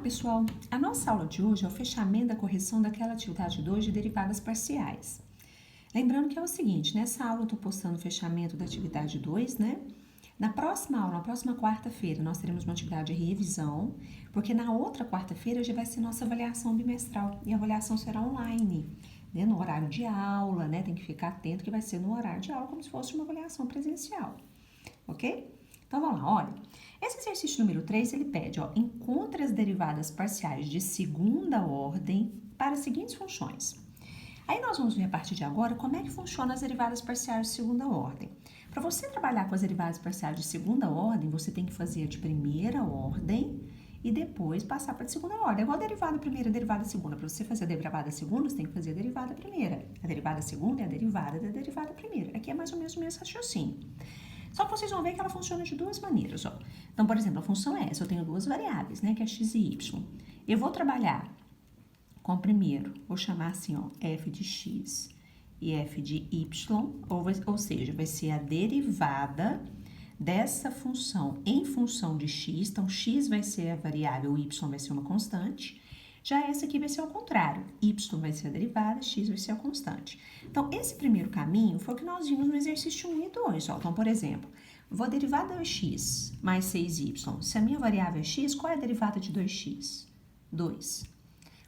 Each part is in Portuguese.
pessoal! A nossa aula de hoje é o fechamento da correção daquela atividade 2 de derivadas parciais. Lembrando que é o seguinte, nessa aula eu estou postando o fechamento da atividade 2, né? Na próxima aula, na próxima quarta-feira, nós teremos uma atividade de revisão, porque na outra quarta-feira já vai ser nossa avaliação bimestral, e a avaliação será online, né? No horário de aula, né? Tem que ficar atento que vai ser no horário de aula, como se fosse uma avaliação presencial, ok? Então, vamos lá, olha. Esse exercício número 3, ele pede, ó, encontre as derivadas parciais de segunda ordem para as seguintes funções. Aí nós vamos ver a partir de agora como é que funcionam as derivadas parciais de segunda ordem. Para você trabalhar com as derivadas parciais de segunda ordem, você tem que fazer a de primeira ordem e depois passar para a de segunda ordem. É igual a derivada primeira e a derivada segunda. Para você fazer a derivada segunda, você tem que fazer a derivada primeira. A derivada segunda é a derivada da derivada primeira. Aqui é mais ou menos o mesmo raciocínio. Só que vocês vão ver que ela funciona de duas maneiras, ó. Então, por exemplo, a função é essa, eu tenho duas variáveis, né, que é x e y. Eu vou trabalhar com o primeiro, vou chamar assim, ó, f de x e f de y, ou seja, vai ser a derivada dessa função em função de x, então x vai ser a variável, y vai ser uma constante. Já essa aqui vai ser ao contrário, y vai ser a derivada, x vai ser a constante. Então, esse primeiro caminho foi o que nós vimos no exercício 1 e 2. Ó. Então, por exemplo, vou a derivada de x mais 6y. Se a minha variável é x, qual é a derivada de 2x? 2.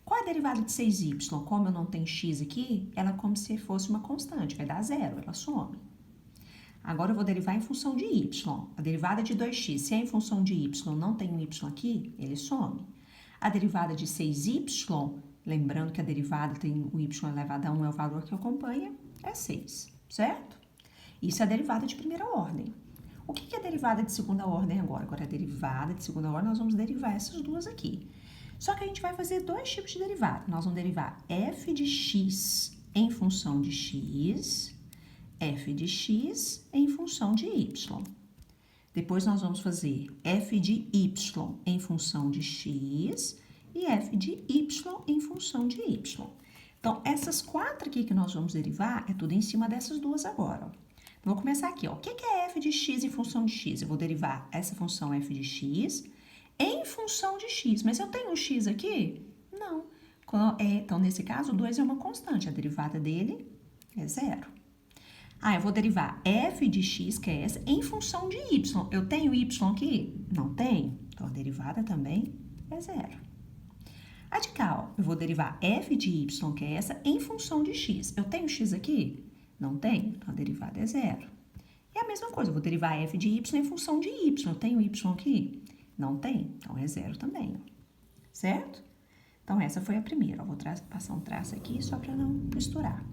Qual é a derivada de 6y? Como eu não tenho x aqui, ela é como se fosse uma constante, vai dar zero, ela some. Agora eu vou derivar em função de y. A derivada de 2x, se é em função de y, não tem um y aqui, ele some. A derivada de 6y, lembrando que a derivada tem o y elevado a 1 é o valor que acompanha, é 6, certo? Isso é a derivada de primeira ordem. O que é a derivada de segunda ordem agora? Agora, a derivada de segunda ordem, nós vamos derivar essas duas aqui. Só que a gente vai fazer dois tipos de derivada. Nós vamos derivar f de x em função de x, f de x em função de y. Depois nós vamos fazer f de y em função de x e f de y em função de y. Então, essas quatro aqui que nós vamos derivar é tudo em cima dessas duas agora. Ó. Então, vou começar aqui. Ó. O que é f de x em função de x? Eu vou derivar essa função f de x em função de x. Mas eu tenho um x aqui? Não. Então, nesse caso, 2 é uma constante. A derivada dele é zero. Eu vou derivar f de x, que é essa, em função de y. Eu tenho y aqui? Não tenho. Então, a derivada também é zero. A de cá, ó, eu vou derivar f de y, que é essa, em função de x. Eu tenho x aqui? Não tenho. Então, a derivada é zero. E a mesma coisa, eu vou derivar f de y em função de y. Eu tenho y aqui? Não tem. Então, é zero também. Certo? Então, essa foi a primeira. Eu vou passar um traço aqui só para não misturar.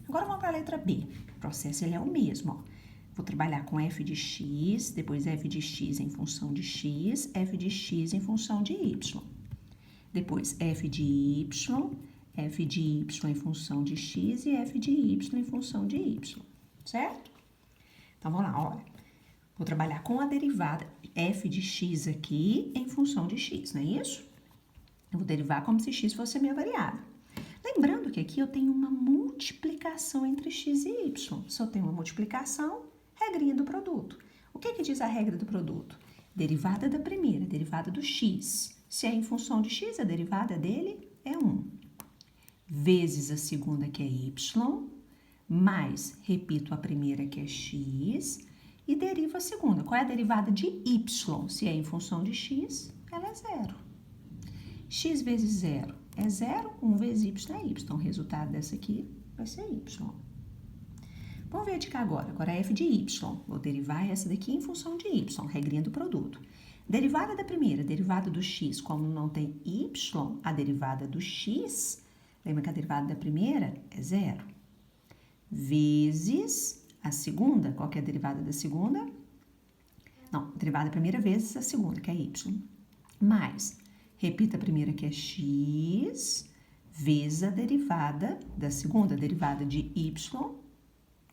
Agora, vamos para a letra B. O processo ele é o mesmo, ó. Vou trabalhar com f de x, depois f de x em função de x, f de x em função de y. Depois, f de y em função de x e f de y em função de y. Certo? Então, vamos lá, olha. Vou trabalhar com a derivada f de x aqui em função de x, não é isso? Eu vou derivar como se x fosse a minha variável. Lembrando que aqui eu tenho uma multiplicação entre x e y. Se eu tenho uma multiplicação, regrinha do produto. O que diz a regra do produto? Derivada da primeira, derivada do x. Se é em função de x, a derivada dele é 1. Vezes a segunda, que é y, mais, repito, a primeira, que é x, e deriva a segunda. Qual é a derivada de y? Se é em função de x, ela é zero. X vezes zero é zero, 1 vezes y é y. Então, o resultado dessa aqui vai ser y. Vamos ver de cá agora. Agora, f de y. Vou derivar essa daqui em função de y, regrinha do produto. Derivada da primeira, derivada do x, como não tem y, a derivada do x, lembra que a derivada da primeira é zero. Vezes a segunda, qual que é a derivada da segunda? Não, a derivada da primeira vezes a segunda, que é y. Mais, repita a primeira, que é x, vezes a derivada da segunda. A derivada de y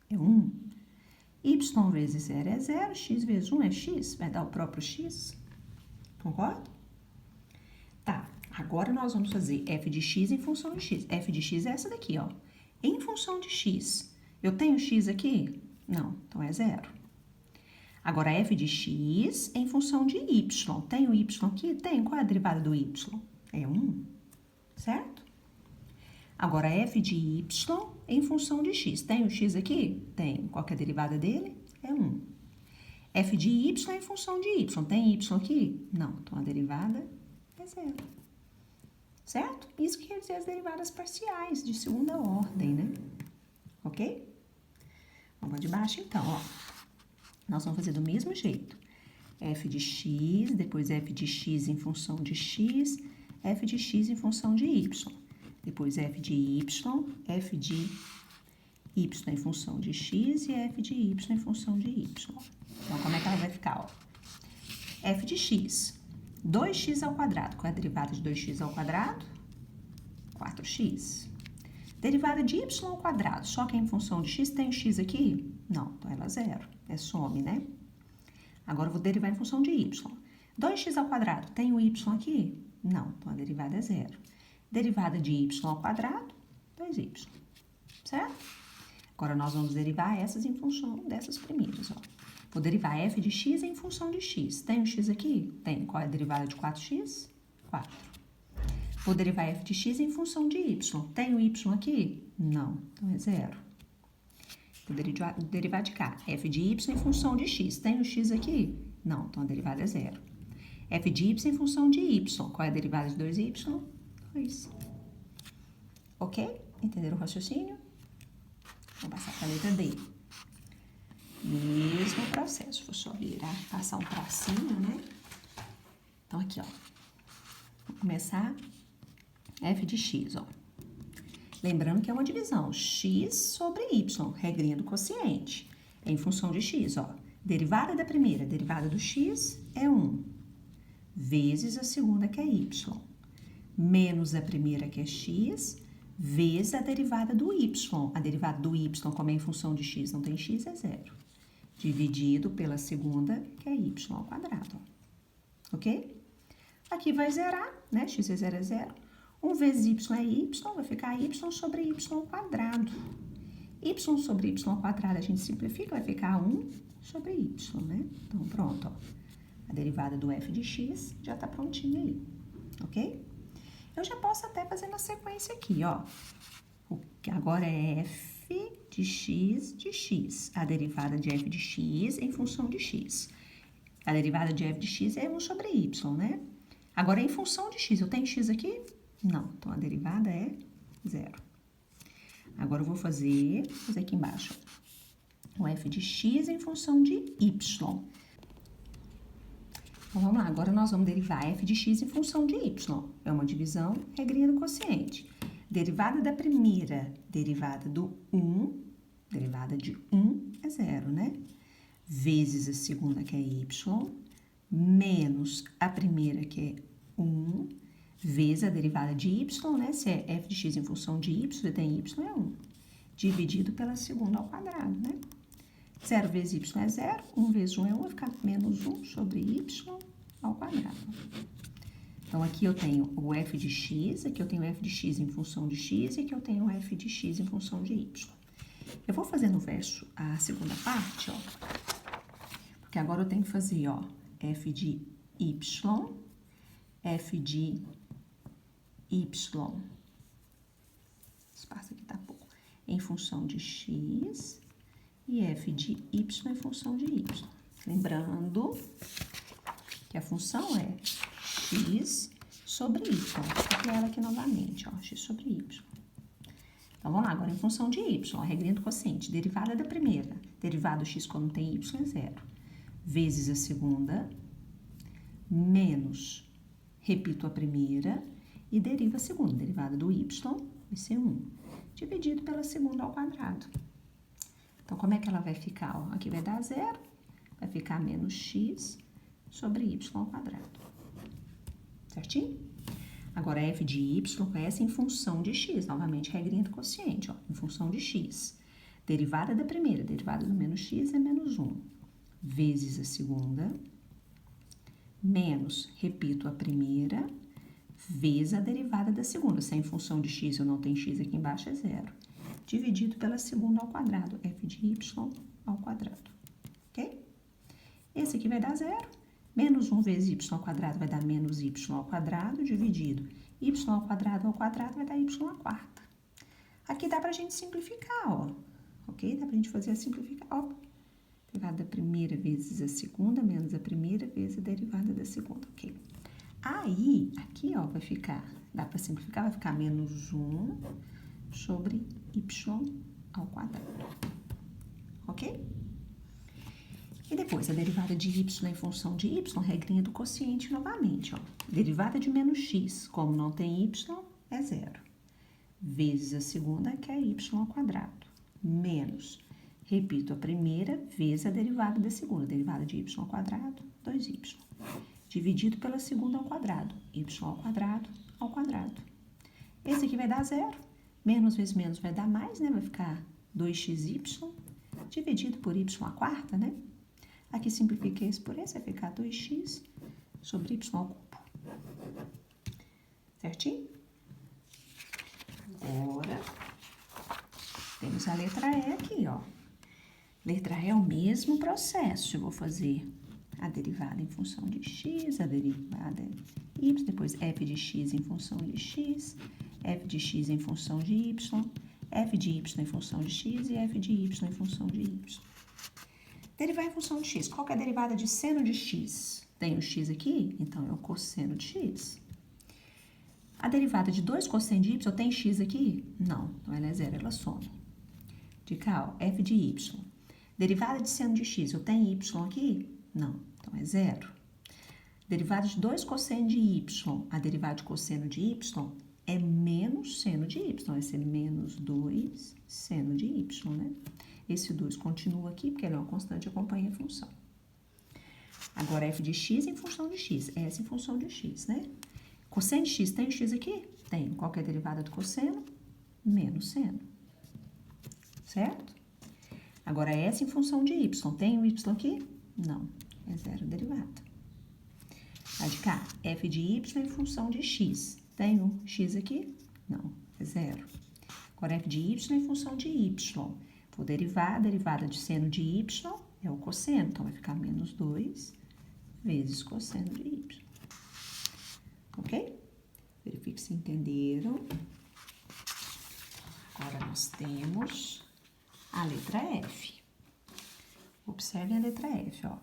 é 1. Y vezes 0 é 0, x vezes 1 é x, vai dar o próprio x. Concorda? Tá, agora nós vamos fazer f de x em função de x. F de x é essa daqui, ó. Em função de x. Eu tenho x aqui? Não, então é 0. Agora, f de x em função de y. Tem o y aqui? Tem. Qual é a derivada do y? É 1, certo? Agora, f de y em função de x. Tem o x aqui? Tem. Qual que é a derivada dele? É 1. F de y em função de y. Tem y aqui? Não. Então, a derivada é 0. Certo? Isso quer dizer as derivadas parciais de segunda ordem, né? Ok? Vamos de baixo, então, ó. Nós vamos fazer do mesmo jeito. F de x, depois f de x em função de x, f de x em função de y. Depois f de y, f de y em função de x e f de y em função de y. Então, como é que ela vai ficar, ó? F de x, 2x ao quadrado. Qual é a derivada de 2x ao quadrado? 4x. Derivada de y ao quadrado, só que em função de x, tem x aqui? Não, então ela é 0. É some, né? Agora eu vou derivar em função de y. 2x ao quadrado, tem o y aqui? Não, então a derivada é 0. Derivada de y ao quadrado, 2y. Certo? Agora nós vamos derivar essas em função dessas primeiras, ó. Vou derivar f de x em função de x. Tem o x aqui? Tem. Qual é a derivada de 4x? 4. Vou derivar f de x em função de y. Tem o y aqui? Não. Então, é 0. Vou derivar de cá. F de y em função de x. Tem o x aqui? Não. Então, a derivada é 0. F de y em função de y. Qual é a derivada de 2y? 2. Ok? Entenderam o raciocínio? Vou passar para a letra D. Mesmo processo. Vou só virar, passar um tracinho, né? Então, aqui, ó. Vou começar f de x, ó. Lembrando que é uma divisão. X sobre y, regrinha do quociente. Em função de x, ó. Derivada da primeira, derivada do x é 1. Vezes a segunda, que é y. Menos a primeira, que é x, vezes a derivada do y. A derivada do y, como é em função de x, não tem x, é 0. Dividido pela segunda, que é y ao quadrado. Ok? Aqui vai zerar, né? X é 0, é 0. 1 vezes y é y, vai ficar y sobre y ao quadrado. Y sobre y ao quadrado a gente simplifica, vai ficar 1 sobre y, né? Então, pronto, ó. A derivada do f de x já tá prontinha aí, ok? Eu já posso até fazer na sequência aqui, ó. O que agora é f de x. A derivada de f de x em função de x. A derivada de f de x é 1 sobre y, né? Agora, em função de x, eu tenho x aqui? Não. Então, a derivada é 0. Agora, eu vou fazer aqui embaixo, ó, o f de x em função de y. Então, vamos lá. Agora, nós vamos derivar f de x em função de y. É uma divisão, regrinha do quociente. Derivada da primeira, derivada do 1, derivada de 1 é 0, né? Vezes a segunda, que é y, menos a primeira, que é 1, vezes a derivada de y, né? Se é f de x em função de y, você tem y, é 1. Dividido pela segunda ao quadrado, né? 0 vezes y é 0, 1 vezes 1 é 1, vai ficar menos 1 sobre y ao quadrado. Então, aqui eu tenho o f de x, aqui eu tenho o f de x em função de x, e aqui eu tenho o f de x em função de y. Eu vou fazer no verso a segunda parte, ó, porque agora eu tenho que fazer, ó, f de y, f de y, espaço aqui tá pouco, em função de x, e f de y em função de y. Lembrando que a função é x sobre y. Vou copiar ela aqui novamente, ó, x sobre y. Então, vamos lá, agora em função de y, ó, regrinha do quociente. Derivada da primeira, derivada do x quando tem y é 0. Vezes a segunda, menos, repito a primeira, e deriva a segunda. Derivada do y vai ser 1, dividido pela segunda ao quadrado. Então, como é que ela vai ficar? Ó, aqui vai dar 0, vai ficar menos x sobre y ao quadrado. Certinho? Agora, f de y é essa em função de x. Novamente, regrinha do quociente, ó, em função de x. Derivada da primeira, derivada do menos x é menos 1. Vezes a segunda, menos, repito, a primeira, vezes a derivada da segunda. Se é em função de x, eu não tenho x aqui embaixo, é 0. Dividido pela segunda ao quadrado, f de y ao quadrado. Ok? Esse aqui vai dar zero. Menos 1 vezes y ao quadrado vai dar menos y ao quadrado, dividido y ao quadrado vai dar y à quarta. Aqui dá pra gente simplificar, ó. Ok? Dá pra gente fazer a simplificação. Ó. Derivada da primeira vezes a segunda, menos a primeira vezes a derivada da segunda, ok? Aí, aqui, ó, vai ficar, dá pra simplificar, vai ficar menos 1 sobre y ao quadrado, ok? E depois, a derivada de y em função de y, regrinha do quociente novamente, ó. Derivada de menos x, como não tem y, é zero. Vezes a segunda, que é y ao quadrado, menos, repito, a primeira vezes a derivada da segunda, derivada de y ao quadrado, 2y, dividido pela segunda ao quadrado, y ao quadrado. Esse aqui vai dar zero, menos vezes menos vai dar mais, né? Vai ficar 2xy, dividido por y à quarta, né? Aqui simplifiquei esse por esse, vai ficar 2x sobre y ao cubo. Certinho? Agora, temos a letra E aqui, ó. Letra E é o mesmo processo. Eu vou fazer a derivada em função de x, a derivada y, depois f de x em função de x, f de x em função de y, f de y em função de x e f de y em função de y. Derivar em função de x. Qual que é a derivada de seno de x? Tem o x aqui, então é o cosseno de x. A derivada de 2 cosseno de y tem x aqui? Não, então ela é zero, ela some. De cá, ó, f de y. Derivada de seno de x, eu tenho y aqui? Não, então é zero. Derivada de 2 cosseno de y, a derivada de cosseno de y é menos seno de y, vai ser menos 2 seno de y, né? Esse 2 continua aqui, porque ele é uma constante e acompanha a função. Agora, f de x em função de x, S em função de x, né? Cosseno de x, tem o x aqui? Tem. Qual que é a derivada do cosseno? Menos seno. Certo? Agora, S em função de y, tem o y aqui? Não. É zero derivada. A de cá, f de y em função de x. Tem o x aqui? Não. É zero. Agora, f de y em função de y. Vou derivar, a derivada de seno de y é o cosseno. Então, vai ficar menos 2 vezes cosseno de y. Ok? Verifique se entenderam. Agora, nós temos a letra F. Observem a letra F, ó.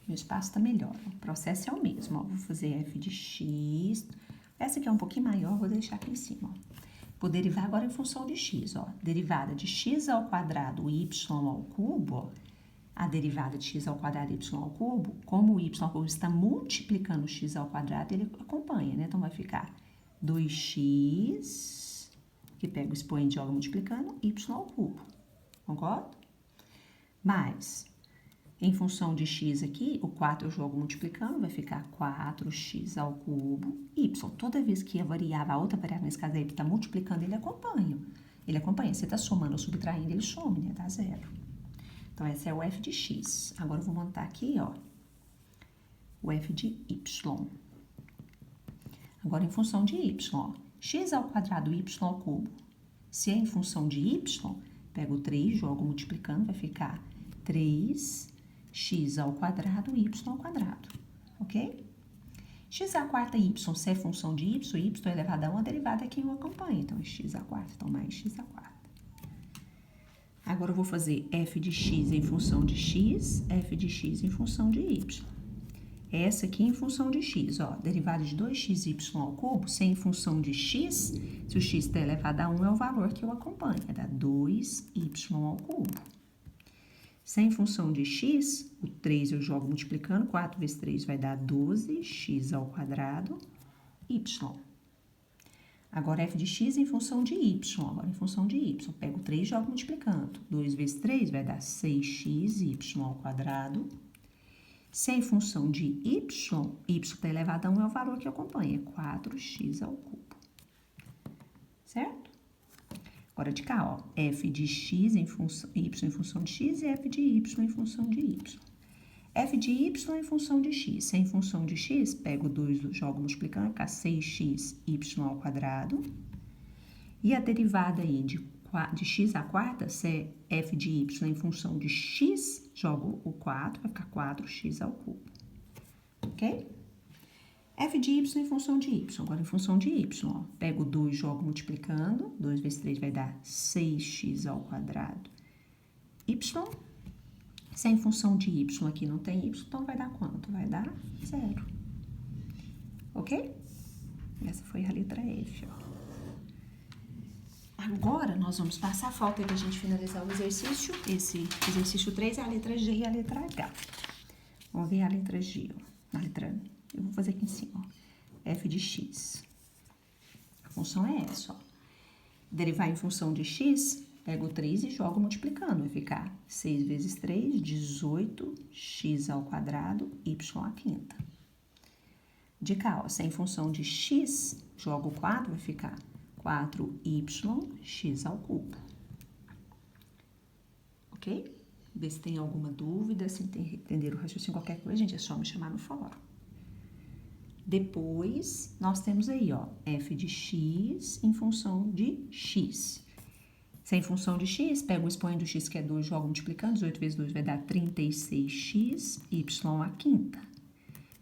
Meu espaço tá melhor. O processo é o mesmo, ó. Vou fazer f de x. Essa aqui é um pouquinho maior, vou deixar aqui em cima, ó. Vou derivar agora em função de x, ó. Derivada de x ao quadrado y ao cubo, ó. A derivada de x ao quadrado y ao cubo, como o y ao cubo está multiplicando o x ao quadrado, ele acompanha, né? Então, vai ficar 2x, que pega o expoente e joga multiplicando, y ao cubo. Concorda? Mais, em função de x aqui, o 4 eu jogo multiplicando, vai ficar 4x ao cubo, y. Toda vez que a variável, a outra variável, nesse caso aí, está multiplicando, ele acompanha. Ele acompanha. Se está somando ou subtraindo, ele some, né? Dá zero. Então, essa é o f de x. Agora, eu vou montar aqui, ó, o f de y. Agora, em função de y, ó, x ao quadrado, y ao cubo. Se é em função de y, pego o 3, jogo multiplicando, vai ficar 3x ao quadrado, y ao quadrado, ok? X à quarta y, se é função de y é elevado a 1, a derivada é quem o acompanha. Então, é x à quarta, então mais x à quarta. Agora, eu vou fazer f de x em função de x, f de x em função de y. Essa aqui em função de x, ó, derivada de 2xy ao cubo, se é em função de x, se o x está elevado a 1, é o valor que eu acompanho, é dar 2y ao cubo. Se é em função de x, o 3 eu jogo multiplicando, 4 vezes 3 vai dar 12x ao quadrado, y. Agora, f de x em função de y. Agora, em função de y, pego 3 e jogo multiplicando. 2 vezes 3 vai dar 6xy ao quadrado. Se é em função de y está elevado a 1 é o valor que eu acompanho, é 4x ao cubo. Certo? Agora, de cá, ó, f de x em função, y em função de x e f de y em função de y. F de y em função de x. Se é em função de x, pego 2, jogo multiplicando, vai ficar 6xy ao quadrado. E a derivada aí de de x à quarta, se é f de y em função de x, jogo o 4, vai ficar 4x ao cubo. Ok? F de y em função de y. Agora, em função de y, ó, pego 2, jogo multiplicando. 2 vezes 3 vai dar 6x ao quadrado. Y. Se é em função de y, aqui não tem y, então vai dar quanto? Vai dar 0. Ok? Essa foi a letra F, ó. Agora, nós vamos passar a falta para a gente finalizar o exercício. Esse exercício 3 é a letra G e a letra H. Vamos ver a letra G, ó. A letra... Eu vou fazer aqui em cima, ó. F de x. A função é essa, ó. Derivar em função de x, pego 3 e jogo multiplicando. Vai ficar 6 vezes 3, 18x ao quadrado, y à quinta. De cá, ó, se é em função de x, jogo 4, vai ficar 4yx ao cubo. Ok? Ver se tem alguma dúvida, se entender o raciocínio, qualquer coisa, gente, é só me chamar no fórum. Depois, nós temos aí, ó, f de x em função de x. Se é em função de x, pego o expoente do x, que é 2, jogo multiplicando. 18 vezes 2 vai dar 36x, y à quinta.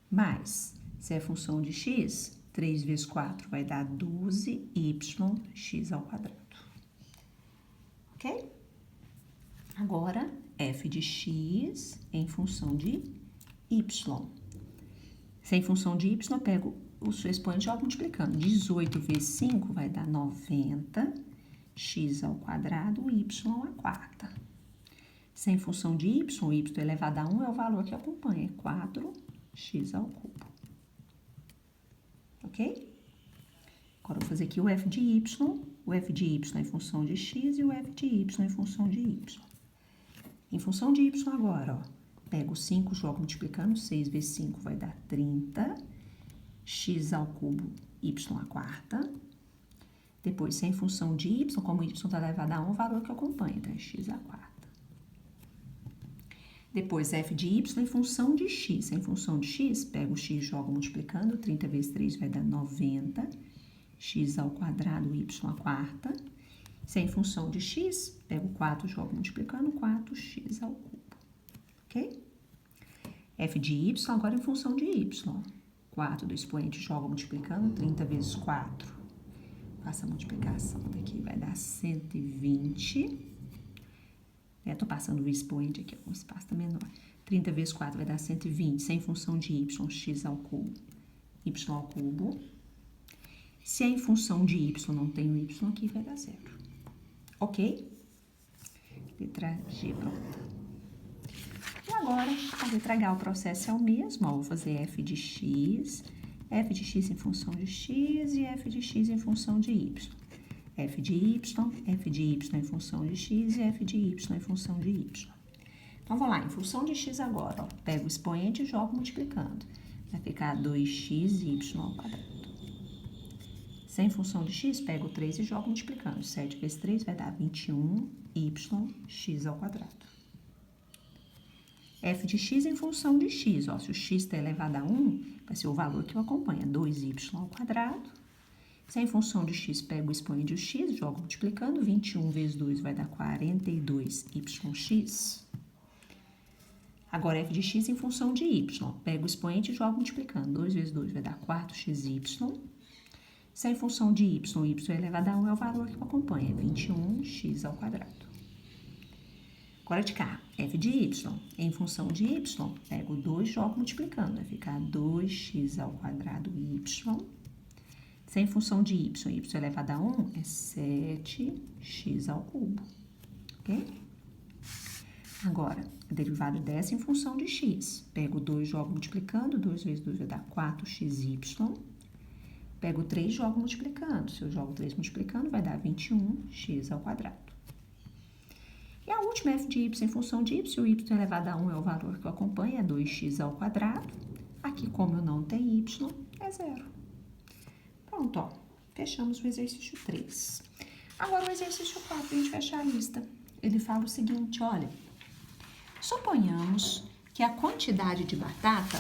Mais, se é função de x, 3 vezes 4 vai dar 12yx ao quadrado. Ok? Agora, f de x em função de y. Se é em função de y, eu pego o seu expoente e jogo multiplicando. 18 vezes 5 vai dar 90x ao quadrado, y à quarta. Se é em função de y elevado a 1 é o valor que acompanha, 4x ao cubo. Ok? Agora, eu vou fazer aqui o f de y em função de x e o f de y em função de y. Em função de y agora, ó, pego 5, jogo multiplicando, 6 vezes 5 vai dar 30, x ao cubo, y à quarta. Depois, se é em função de y, como y está elevado a 1, o valor que acompanha, então é x à quarta. Depois, f de y em função de x. Se é em função de x, pego o x, jogo multiplicando, 30 vezes 3 vai dar 90, x ao quadrado, y à quarta. Se é em função de x, pego 4, jogo multiplicando, 4x ao cubo. Ok? F de y agora em função de y. 4 do expoente, jogo multiplicando, 30 vezes 4. Faço a multiplicação daqui, vai dar 120. Tô passando o expoente aqui, um espaço tá menor. 30 vezes 4 vai dar 120. Se é em função de y, x ao cubo, y ao cubo. Se é em função de y, não tem o y aqui, vai dar 0. Ok? Letra G pronta. E agora, a letra H, o processo é o mesmo. Ó, vou fazer f de x em função de x e f de x em função de y. F de y em função de x e f de y em função de y. Então, vou lá, em função de x agora, ó, pego o expoente e jogo multiplicando. Vai ficar 2xy ao quadrado. Se é em função de x, pego 3 e jogo multiplicando. 7 vezes 3 vai dar 21yx ao quadrado. F de x em função de x, ó, se o x está elevado a 1, vai ser o valor que o acompanha, 2y ao quadrado. Se é em função de x, pego o expoente do x, jogo multiplicando, 21 vezes 2 vai dar 42yx. Agora, f de x em função de y, pego o expoente e jogo multiplicando, 2 vezes 2 vai dar 4xy. Se é em função de y elevado a 1 é o valor que o acompanha, 21x ao quadrado. Agora de cá, f de y, em função de y, pego 2 e jogo multiplicando, vai ficar 2x ao quadrado y. Se é em função de y elevado a 1, é 7x ao cubo, ok? Agora, a derivada dessa em função de x. Pego 2 e jogo multiplicando, 2 vezes 2 vai dar 4xy. Pego 3 e jogo multiplicando. Se eu jogo 3 multiplicando, vai dar 21x ao quadrado. E a última f de y em função de y, o y elevado a 1 é o valor que eu acompanho, é 2x ao quadrado. Aqui, como eu não tenho y, é 0. Pronto, ó. Fechamos o exercício 3. Agora, o exercício 4, a gente fecha a lista. Ele fala o seguinte, olha. Suponhamos que a quantidade de batata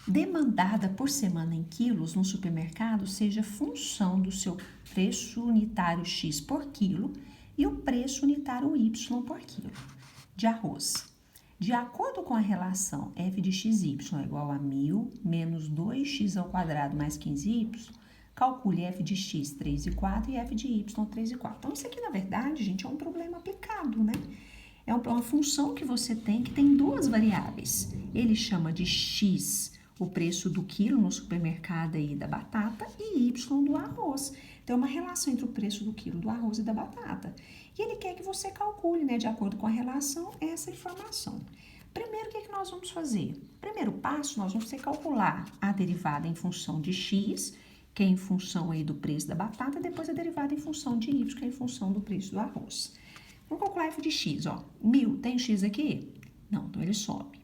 demandada por semana em quilos no supermercado seja função do seu preço unitário X por quilo e o preço unitário Y por quilo de arroz. De acordo com a relação f de xy é igual a 1.000 menos 2x ao quadrado mais 15y, calcule f de x 3,4 e f de y 3,4. Então, isso aqui, na verdade, gente, é um problema aplicado, né? É uma função que você tem que tem duas variáveis. Ele chama de x, o preço do quilo no supermercado aí da batata, e y do arroz. Então, é uma relação entre o preço do quilo do arroz e da batata. E ele quer que você calcule, né, de acordo com a relação, essa informação. Primeiro, o que nós vamos fazer? Primeiro passo, nós vamos ter que calcular a derivada em função de x, que é em função aí do preço da batata, depois a derivada em função de y, que é em função do preço do arroz. Vamos calcular f de x, ó. 1.000, tem x aqui? Não, então ele sobe.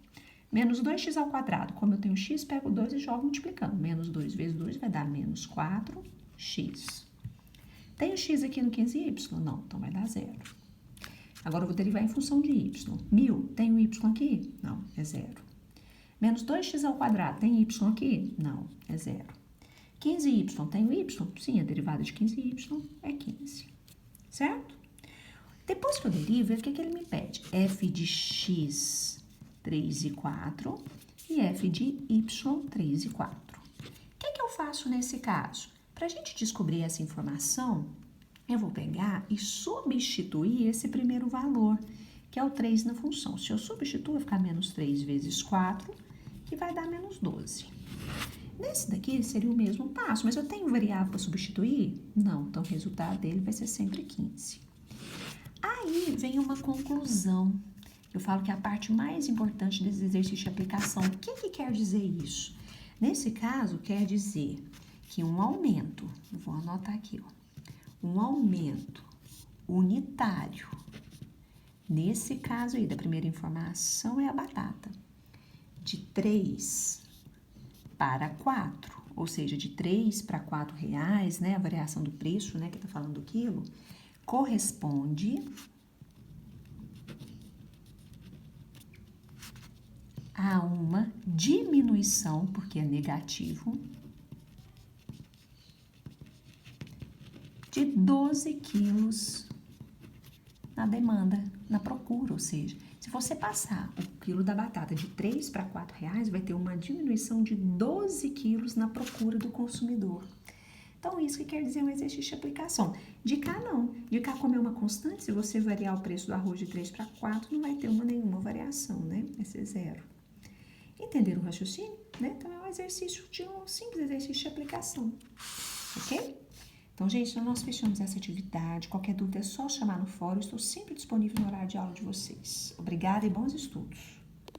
Menos 2x ao quadrado. Como eu tenho x, pego 2 e jogo multiplicando. Menos 2 vezes 2 vai dar menos 4x. Tem x aqui no 15y? Não, então vai dar 0. Agora eu vou derivar em função de y. 1.000, tem o y aqui? Não, é 0. Menos 2x ao quadrado, tem y aqui? Não, é 0. 15y, tem o y? Sim, a derivada de 15y é 15. Certo? Depois que eu derivo, o que ele me pede? F de x 3 e 4 e f de y 3 e 4. O que eu faço nesse caso? Para a gente descobrir essa informação, eu vou pegar e substituir esse primeiro valor, que é o 3 na função. Se eu substituo, vai ficar menos 3 vezes 4, que vai dar menos 12. Nesse daqui seria o mesmo passo, mas eu tenho variável para substituir? Não, então o resultado dele vai ser sempre 15. Aí vem uma conclusão. Eu falo que é a parte mais importante desse exercício de aplicação. O que quer dizer isso? Nesse caso, quer dizer que um aumento, vou anotar aqui, ó, um aumento unitário, nesse caso aí, da primeira informação é a batata, de 3 para 4, ou seja, de 3 para 4 reais, né, a variação do preço, né, que tá falando do quilo, corresponde a uma diminuição, porque é negativo, de 12 quilos na demanda, na procura, ou seja, se você passar o quilo da batata de 3 para 4 reais, vai ter uma diminuição de 12 quilos na procura do consumidor. Então, isso que quer dizer um exercício de aplicação. De cá, não. De cá, como é uma constante, se você variar o preço do arroz de 3 para 4, não vai ter nenhuma variação, né? Vai ser 0. Entenderam o raciocínio? Né? Então, é um exercício de um simples exercício de aplicação. Ok? Então, gente, nós fechamos essa atividade. Qualquer dúvida é só chamar no fórum. Estou sempre disponível no horário de aula de vocês. Obrigada e bons estudos.